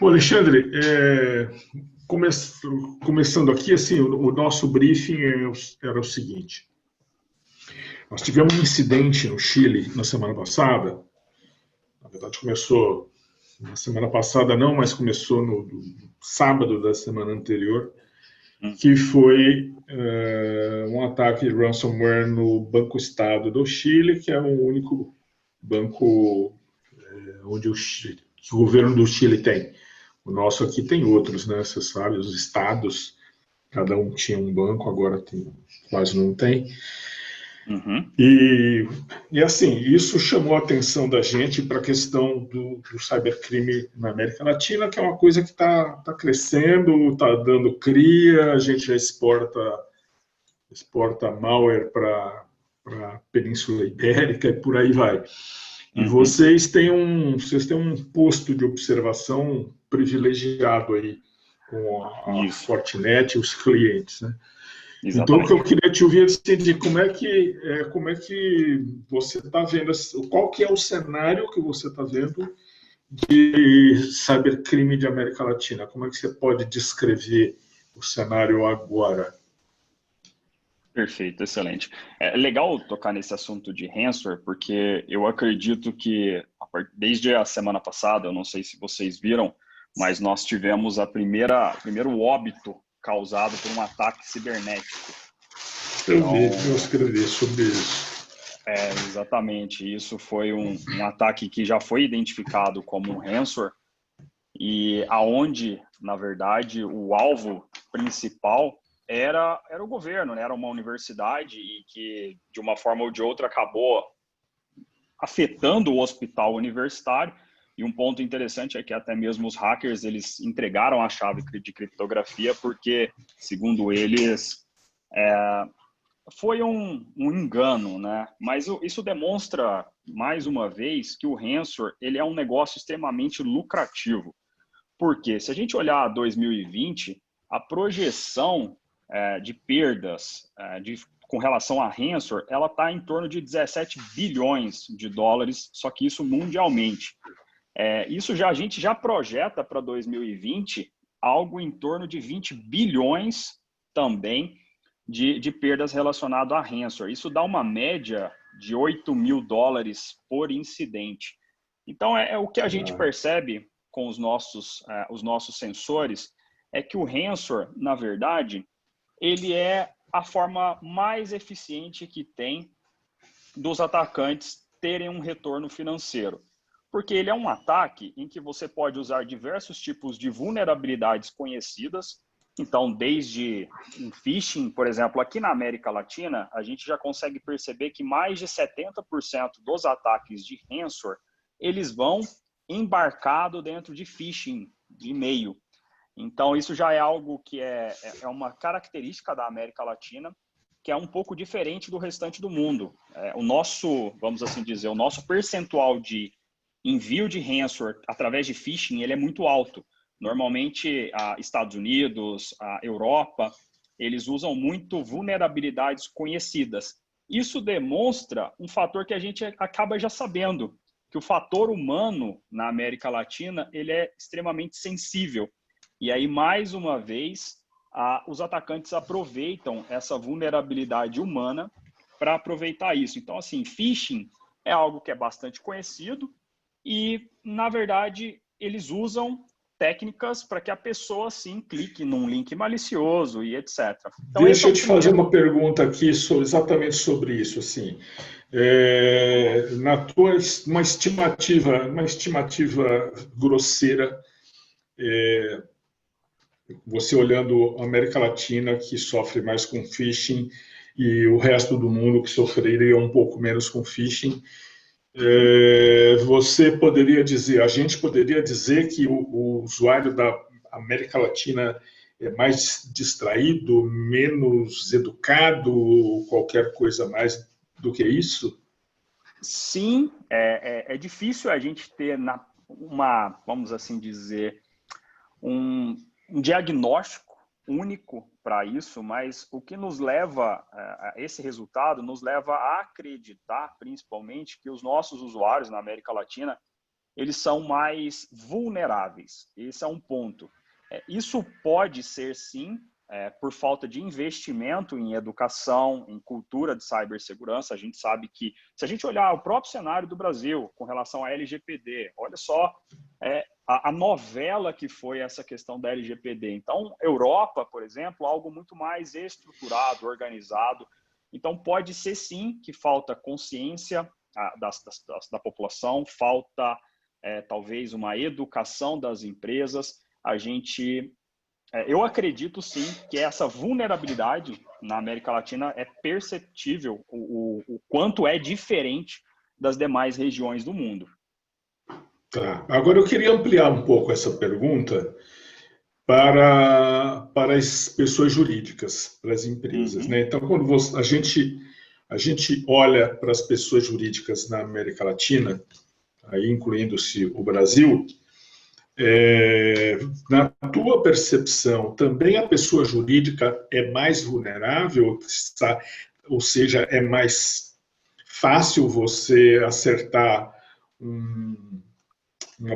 Ô, Alexandre, come- começando aqui, assim, o nosso briefing era o seguinte. Nós tivemos um incidente no Chile na semana passada. Na verdade, começou na semana passada não, mas começou no sábado da semana anterior, que foi um ataque de ransomware no Banco Estado do Chile, que é o único banco onde que o governo do Chile tem. O nosso aqui tem outros, né? Você sabe, os estados, cada um tinha um banco, agora quase não tem. Uhum. E assim, isso chamou a atenção da gente para a questão do cybercrime na América Latina, que é uma coisa que está crescendo, está dando cria, a gente já exporta malware para a Península Ibérica e por aí vai. E vocês têm um posto de observação privilegiado aí com a Fortinet e os clientes, né? Então, o que eu queria te ouvir é de como é que você está vendo, qual que é o cenário que você está vendo de cybercrime de América Latina? Como é que você pode descrever o cenário agora? Perfeito, excelente. É legal tocar nesse assunto de ransomware, porque eu acredito que desde a semana passada, eu não sei se vocês viram, mas nós tivemos primeiro óbito causado por um ataque cibernético. Eu escrevi sobre isso. Exatamente. Isso foi um ataque que já foi identificado como um ransomware e aonde, na verdade, o alvo principal era o governo, né? Era uma universidade e que, de uma forma ou de outra, acabou afetando o hospital universitário. E um ponto interessante é que até mesmo os hackers, eles entregaram a chave de criptografia porque, segundo eles, foi um engano, né? Mas isso demonstra, mais uma vez, que o ransomware ele é um negócio extremamente lucrativo. Porque se a gente olhar 2020, a projeção de perdas com relação a ransomware, ela está em torno de 17 bilhões de dólares, só que isso mundialmente. A gente já projeta para 2020 algo em torno de 20 bilhões também de perdas relacionadas a ransomware. Isso dá uma média de 8 mil dólares por incidente. Então, o que a gente percebe com os nossos sensores é que o ransomware, na verdade, ele é a forma mais eficiente que tem dos atacantes terem um retorno financeiro. Porque ele é um ataque em que você pode usar diversos tipos de vulnerabilidades conhecidas. Então, desde um phishing, por exemplo, aqui na América Latina, a gente já consegue perceber que mais de 70% dos ataques de ransomware, eles vão embarcado dentro de phishing, de e-mail. Então, isso já é algo que é uma característica da América Latina, que é um pouco diferente do restante do mundo. O nosso, vamos assim dizer, o nosso percentual de envio de ransomware através de phishing, ele é muito alto. Normalmente, Estados Unidos, a Europa, eles usam muito vulnerabilidades conhecidas. Isso demonstra um fator que a gente acaba já sabendo, que o fator humano na América Latina, ele é extremamente sensível. E aí, mais uma vez, os atacantes aproveitam essa vulnerabilidade humana para aproveitar isso. Então, assim, phishing é algo que é bastante conhecido e, na verdade, eles usam técnicas para que a pessoa, sim, clique num link malicioso e etc. Então, Deixa eu te fazer uma pergunta aqui exatamente sobre isso. Assim, na tua uma estimativa grosseira, você olhando a América Latina, que sofre mais com phishing, e o resto do mundo que sofreria um pouco menos com phishing, você poderia dizer, a gente poderia dizer que o usuário da América Latina é mais distraído, menos educado, ou qualquer coisa mais do que isso? Sim, é difícil a gente ter vamos assim dizer, um diagnóstico único para isso, mas o que nos leva a esse resultado nos leva a acreditar, principalmente, que os nossos usuários na América Latina, eles são mais vulneráveis. Esse é um ponto. Isso pode ser, sim, por falta de investimento em educação, em cultura de cibersegurança. A gente sabe que, se a gente olhar o próprio cenário do Brasil com relação à LGPD, olha só a novela que foi essa questão da LGPD. Então, Europa, por exemplo, algo muito mais estruturado, organizado. Então, pode ser, sim, que falta consciência da população, falta, talvez, uma educação das empresas. Eu acredito, sim, que essa vulnerabilidade na América Latina é perceptível, o quanto é diferente das demais regiões do mundo. Tá. Agora eu queria ampliar um pouco essa pergunta para as pessoas jurídicas, para as empresas, né? Então, quando a gente olha para as pessoas jurídicas na América Latina, aí incluindo-se o Brasil, na tua percepção, também a pessoa jurídica é mais vulnerável, ou seja, é mais fácil você acertar uma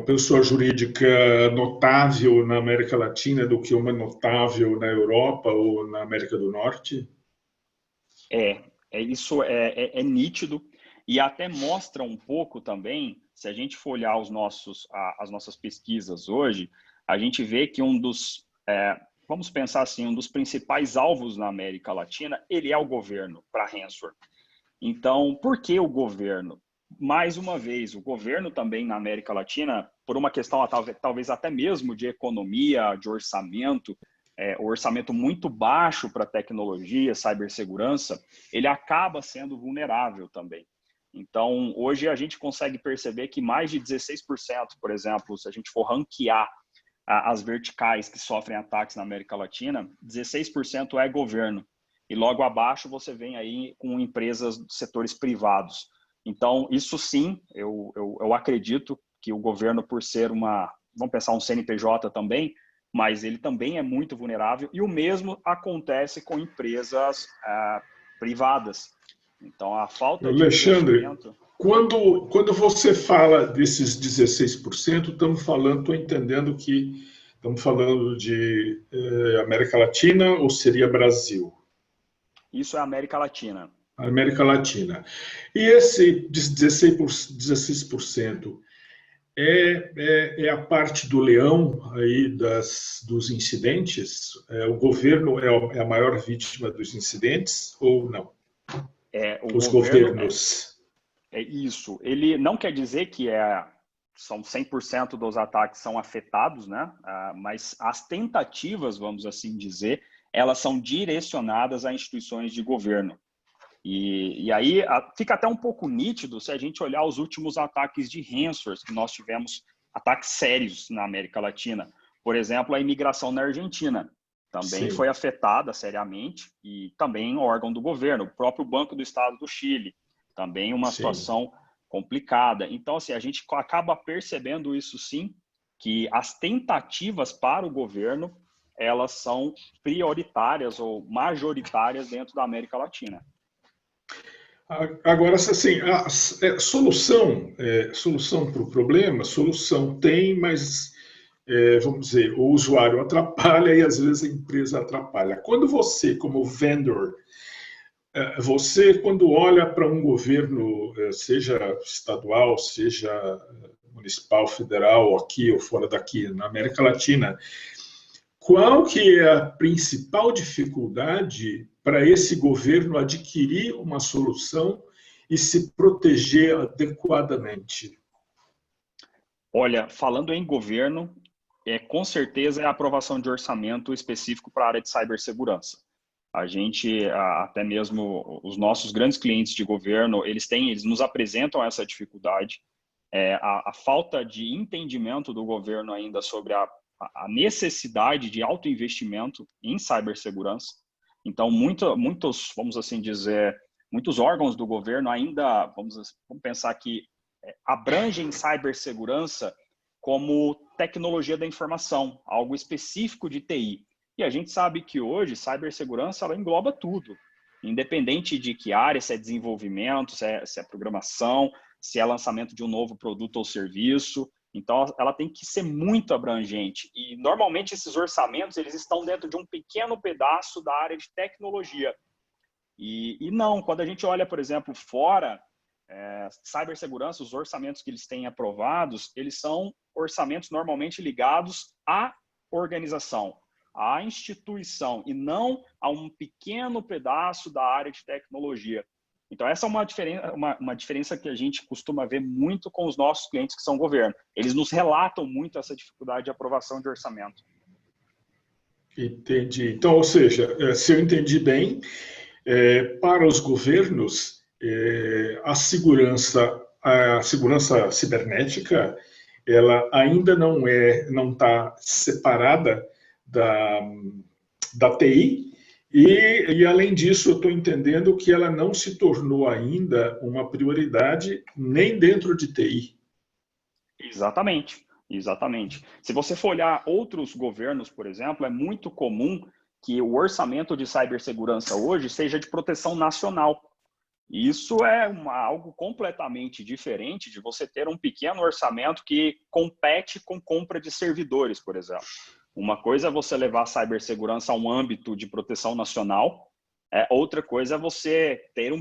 pessoa jurídica notável na América Latina do que uma notável na Europa ou na América do Norte? Isso é nítido e até mostra um pouco também, se a gente for olhar as nossas pesquisas hoje, a gente vê que vamos pensar assim, um dos principais alvos na América Latina, ele é o governo para ransomware. Então, por que o governo? Mais uma vez, o governo também na América Latina, por uma questão talvez até mesmo de economia, de orçamento, o orçamento muito baixo para tecnologia, cibersegurança, ele acaba sendo vulnerável também. Então, hoje a gente consegue perceber que mais de 16%, por exemplo, se a gente for ranquear as verticais que sofrem ataques na América Latina, 16% é governo. E logo abaixo você vem aí com empresas de setores privados. Então, isso sim, eu acredito que o governo, por ser vamos pensar um CNPJ também, mas ele também é muito vulnerável, e o mesmo acontece com empresas privadas. Então, a falta de investimento... Quando você fala desses 16%, estou entendendo que estamos falando de América Latina ou seria Brasil? Isso é América Latina. América Latina. E esse 16% é a parte do leão aí dos incidentes? O governo é a maior vítima dos incidentes ou não? Os governos. Isso. Ele não quer dizer que são 100% dos ataques são afetados, né? Mas as tentativas, vamos assim dizer, elas são direcionadas a instituições de governo. E aí fica até um pouco nítido se a gente olhar os últimos ataques de ransomware que nós tivemos, ataques sérios na América Latina. Por exemplo, a imigração na Argentina também foi afetada seriamente, e também órgão do governo, o próprio Banco do Estado do Chile, também uma situação complicada. Então, assim, a gente acaba percebendo isso sim, que as tentativas para o governo, elas são prioritárias ou majoritárias dentro da América Latina. Agora, assim, a solução para o problema, solução tem, mas, vamos dizer, o usuário atrapalha e às vezes a empresa atrapalha. Quando você, como vendor, quando olha para um governo, seja estadual, seja municipal, federal, aqui ou fora daqui, na América Latina, qual que é a principal dificuldade para esse governo adquirir uma solução e se proteger adequadamente? Olha, falando em governo, com certeza é a aprovação de orçamento específico para a área de cibersegurança. A gente, até mesmo os nossos grandes clientes de governo, eles nos apresentam essa dificuldade, a falta de entendimento do governo ainda sobre a necessidade de alto investimento em cibersegurança. Então, muitos, vamos assim dizer, muitos órgãos do governo ainda, vamos pensar que abrangem cibersegurança como tecnologia da informação, algo específico de TI. E a gente sabe que hoje cibersegurança ela engloba tudo, independente de que área, se é desenvolvimento, se é programação, se é lançamento de um novo produto ou serviço. Então, ela tem que ser muito abrangente. E, normalmente, esses orçamentos eles estão dentro de um pequeno pedaço da área de tecnologia. E não, quando a gente olha, por exemplo, fora, cibersegurança, os orçamentos que eles têm aprovados, eles são orçamentos normalmente ligados à organização, à instituição, e não a um pequeno pedaço da área de tecnologia. Então, essa é uma diferença que a gente costuma ver muito com os nossos clientes que são governo. Eles nos relatam muito essa dificuldade de aprovação de orçamento. Entendi. Então, ou seja, se eu entendi bem, para os governos, a segurança cibernética, ela ainda não está separada da TI, e, além disso, eu estou entendendo que ela não se tornou ainda uma prioridade nem dentro de TI. Exatamente, exatamente. Se você for olhar outros governos, por exemplo, é muito comum que o orçamento de cibersegurança hoje seja de proteção nacional. Isso é algo completamente diferente de você ter um pequeno orçamento que compete com compra de servidores, por exemplo. Uma coisa é você levar a cibersegurança a um âmbito de proteção nacional, outra coisa é você ter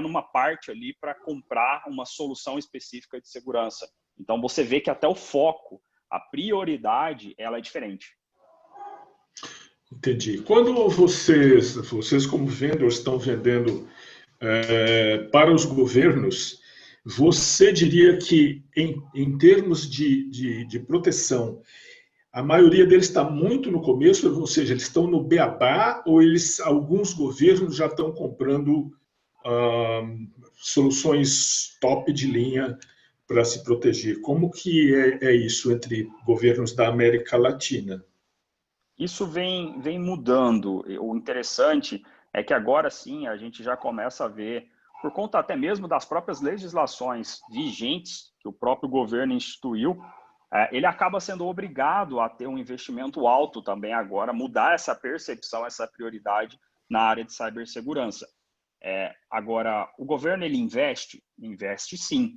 uma parte ali para comprar uma solução específica de segurança. Então, você vê que até o foco, a prioridade, ela é diferente. Entendi. Quando vocês como vendedores estão vendendo para os governos, você diria que, em termos de proteção, a maioria deles está muito no começo, ou seja, eles estão no beabá, ou alguns governos já estão comprando soluções top de linha para se proteger? Como que é isso entre governos da América Latina? Isso vem mudando. O interessante é que agora sim a gente já começa a ver, por conta até mesmo das próprias legislações vigentes que o próprio governo instituiu, ele acaba sendo obrigado a ter um investimento alto também agora, mudar essa percepção, essa prioridade na área de cibersegurança. Agora, o governo ele investe sim.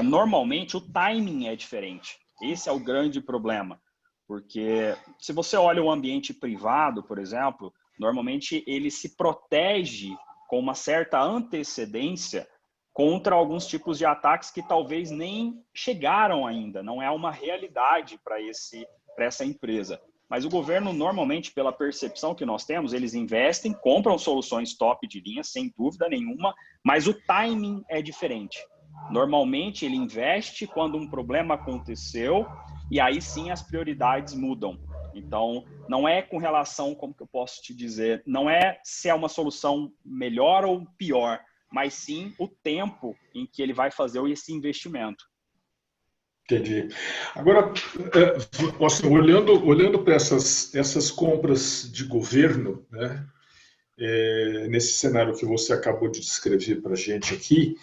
Normalmente o timing é diferente. Esse é o grande problema. Porque se você olha o ambiente privado, por exemplo, normalmente ele se protege com uma certa antecedência contra alguns tipos de ataques que talvez nem chegaram ainda, não é uma realidade para essa empresa. Mas o governo, normalmente, pela percepção que nós temos, eles investem, compram soluções top de linha, sem dúvida nenhuma, mas o timing é diferente. Normalmente, ele investe quando um problema aconteceu, e aí sim as prioridades mudam. Então, não é com relação, como que eu posso te dizer, não é se é uma solução melhor ou pior, mas sim o tempo em que ele vai fazer esse investimento. Entendi. Agora, assim, olhando para essas compras de governo, né, nesse cenário que você acabou de descrever para a gente aqui,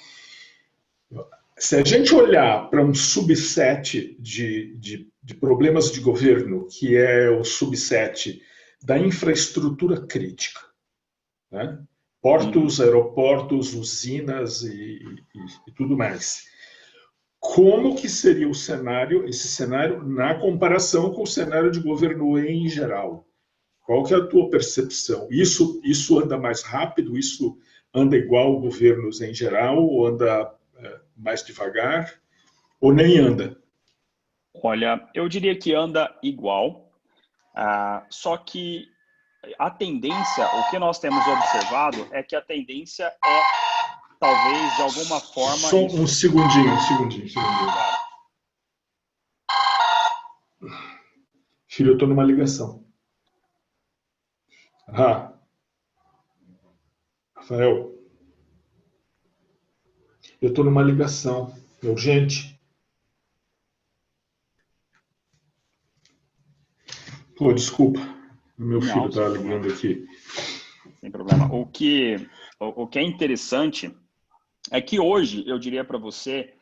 se a gente olhar para um subset de problemas de governo, que é o subset da infraestrutura crítica, né? Portos, aeroportos, usinas e tudo mais. Como que seria esse cenário na comparação com o cenário de governo em geral? Qual que é a tua percepção? Isso anda mais rápido? Isso anda igual governos em geral? Ou anda mais devagar? Ou nem anda? Olha, eu diria que anda igual, só que a tendência, o que nós temos observado é que a tendência é, talvez, de alguma forma... Só um segundinho. Filho, eu estou numa ligação. Rafael, eu estou numa ligação. É urgente. Pô, desculpa. Meu filho está ligando aqui. Sem problema. O que é interessante é que hoje eu diria para você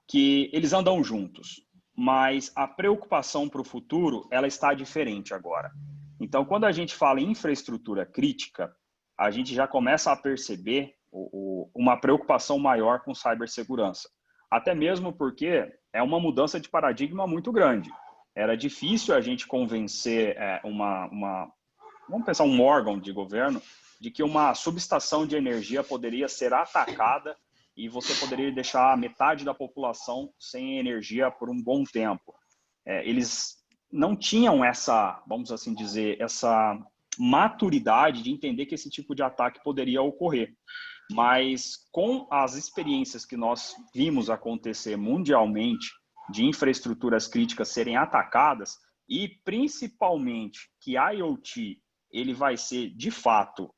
que eles andam juntos, mas a preocupação para o futuro ela está diferente agora. Então, quando a gente fala em infraestrutura crítica, a gente já começa a perceber uma preocupação maior com cibersegurança. até mesmo porque é uma mudança de paradigma muito grande. Era difícil a gente convencer vamos pensar um órgão de governo, de que uma subestação de energia poderia ser atacada e você poderia deixar metade da população sem energia por um bom tempo. Eles não tinham essa, vamos assim dizer, essa maturidade de entender que esse tipo de ataque poderia ocorrer. Mas com as experiências que nós vimos acontecer mundialmente, de infraestruturas críticas serem atacadas, e principalmente que a IoT ele vai ser, de fato,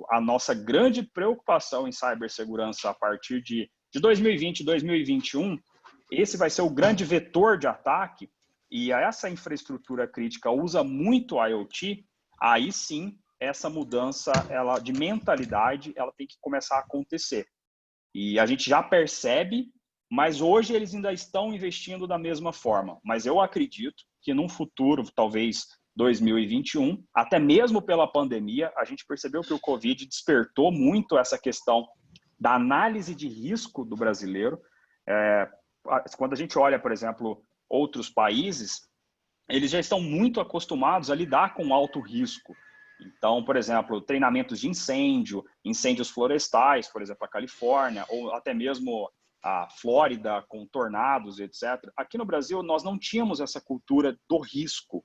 a nossa grande preocupação em cibersegurança a partir de 2020, 2021, esse vai ser o grande vetor de ataque, e essa infraestrutura crítica usa muito a IoT, aí sim, essa mudança de mentalidade ela tem que começar a acontecer. E a gente já percebe, mas hoje eles ainda estão investindo da mesma forma. Mas eu acredito que num futuro, talvez 2021, até mesmo pela pandemia, a gente percebeu que o Covid despertou muito essa questão da análise de risco do brasileiro. Quando a gente olha, por exemplo, outros países, eles já estão muito acostumados a lidar com alto risco. Então, por exemplo, treinamentos de incêndios florestais, por exemplo, a Califórnia, ou até mesmo a Flórida com tornados, etc. Aqui no Brasil, nós não tínhamos essa cultura do risco.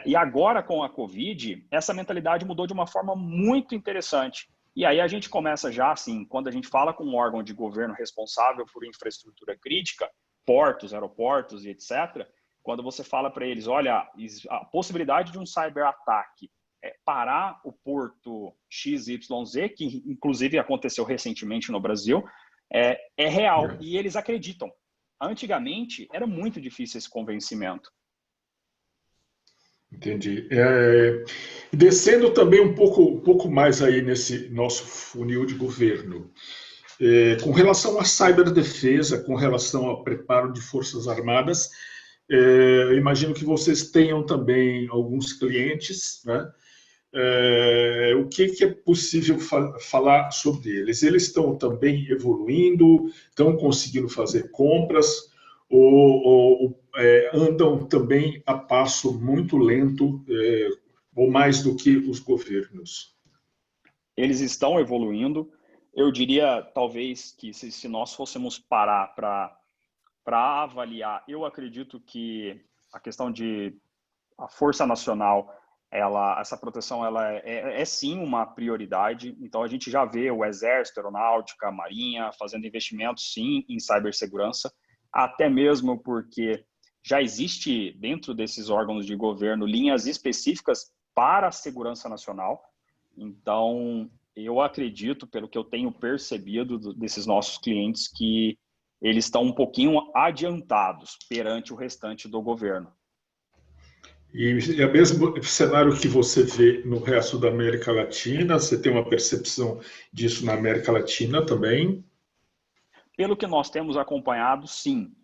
E agora, com a Covid, essa mentalidade mudou de uma forma muito interessante. E aí a gente começa já, assim, quando a gente fala com um órgão de governo responsável por infraestrutura crítica, portos, aeroportos e etc., quando você fala para eles, olha, a possibilidade de um cyberataque parar o porto XYZ, que inclusive aconteceu recentemente no Brasil, é real e eles acreditam. Antigamente, era muito difícil esse convencimento. Entendi. Descendo também um pouco mais aí nesse nosso funil de governo, com relação à ciberdefesa, com relação ao preparo de forças armadas, eu imagino que vocês tenham também alguns clientes, né? O que é possível falar sobre eles? Eles estão também evoluindo, estão conseguindo fazer compras ou andam também a passo muito lento, ou mais do que os governos? Eles estão evoluindo. Eu diria, talvez, que se nós fôssemos parar para avaliar, eu acredito que a questão de a Força Nacional, essa proteção ela é sim uma prioridade. Então, a gente já vê o Exército, Aeronáutica, Marinha fazendo investimentos, sim, em cibersegurança, até mesmo porque já existe dentro desses órgãos de governo linhas específicas para a segurança nacional. Então, eu acredito, pelo que eu tenho percebido desses nossos clientes, que eles estão um pouquinho adiantados perante o restante do governo. E é o mesmo cenário que você vê no resto da América Latina? Você tem uma percepção disso na América Latina também? Pelo que nós temos acompanhado, sim.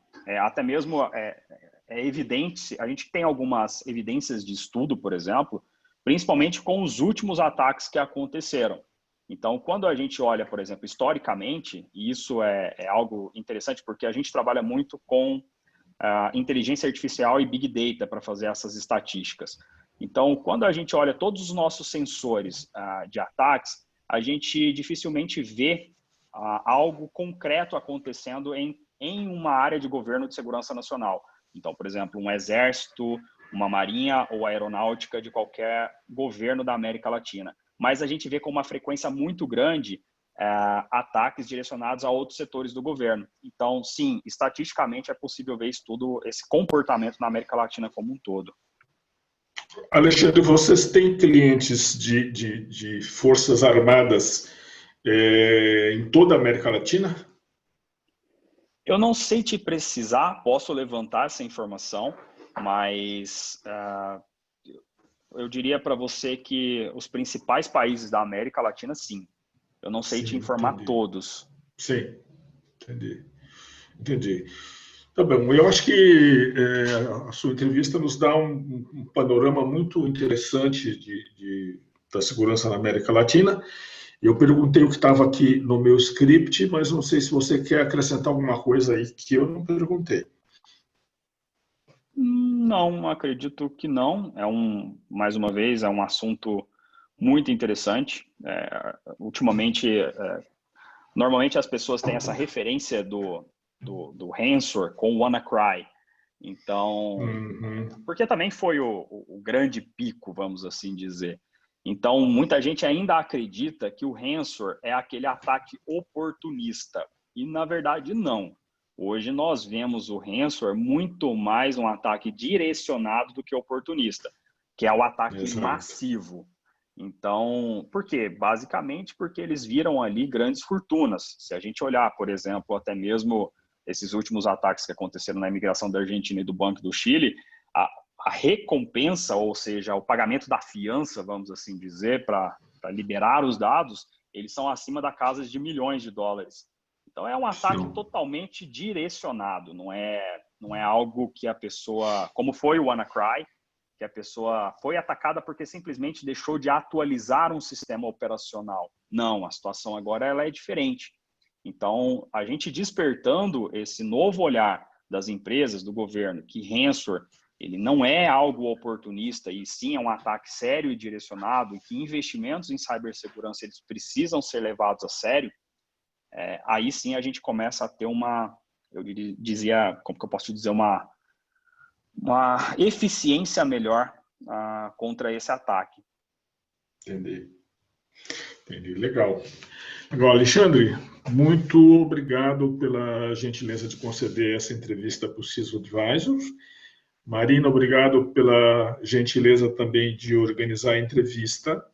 Até mesmo é evidente, a gente tem algumas evidências de estudo, por exemplo, principalmente com os últimos ataques que aconteceram. Então, quando a gente olha, por exemplo, historicamente, e isso é algo interessante, porque a gente trabalha muito com inteligência artificial e Big Data para fazer essas estatísticas. Então, quando a gente olha todos os nossos sensores de ataques, a gente dificilmente vê algo concreto acontecendo em uma área de governo de segurança nacional. Então, por exemplo, um exército, uma marinha ou aeronáutica de qualquer governo da América Latina. Mas a gente vê com uma frequência muito grande ataques direcionados a outros setores do governo. Então, sim, estatisticamente é possível ver isso tudo, esse comportamento na América Latina como um todo. Alexandre, vocês têm clientes de forças armadas em toda a América Latina? Eu não sei te precisar, posso levantar essa informação, mas eu diria para você que os principais países da América Latina, sim. Eu não sei te informar todos. Sim, entendi. Tá bom, eu acho que a sua entrevista nos dá um panorama muito interessante da segurança na América Latina. Eu perguntei o que estava aqui no meu script, mas não sei se você quer acrescentar alguma coisa aí que eu não perguntei. Não, acredito que não. Mais uma vez, é um assunto muito interessante. Ultimamente, normalmente as pessoas têm essa referência do Rensor com o WannaCry. Então, porque também foi o grande pico, vamos assim dizer. Então, muita gente ainda acredita que o Rensor é aquele ataque oportunista. E, na verdade, não. Hoje nós vemos o Rensor muito mais um ataque direcionado do que oportunista, que é o ataque massivo. Então, por quê? Basicamente porque eles viram ali grandes fortunas. Se a gente olhar, por exemplo, até mesmo esses últimos ataques que aconteceram na imigração da Argentina e do Banco do Chile, a recompensa, ou seja, o pagamento da fiança, vamos assim dizer, para liberar os dados, eles são acima da casa de milhões de dólares. Então, é um ataque totalmente direcionado, não é algo que a pessoa, como foi o WannaCry, que a pessoa foi atacada porque simplesmente deixou de atualizar um sistema operacional. Não, a situação agora ela é diferente. Então, a gente despertando esse novo olhar das empresas, do governo, que Rensor ele não é algo oportunista, e sim é um ataque sério e direcionado, e que investimentos em cibersegurança eles precisam ser levados a sério, aí sim a gente começa a ter eu dizia, como que eu posso dizer, uma eficiência melhor contra esse ataque. Entendi, legal. Agora, Alexandre, muito obrigado pela gentileza de conceder essa entrevista para o CISO Advisors. Marina, obrigado pela gentileza também de organizar a entrevista.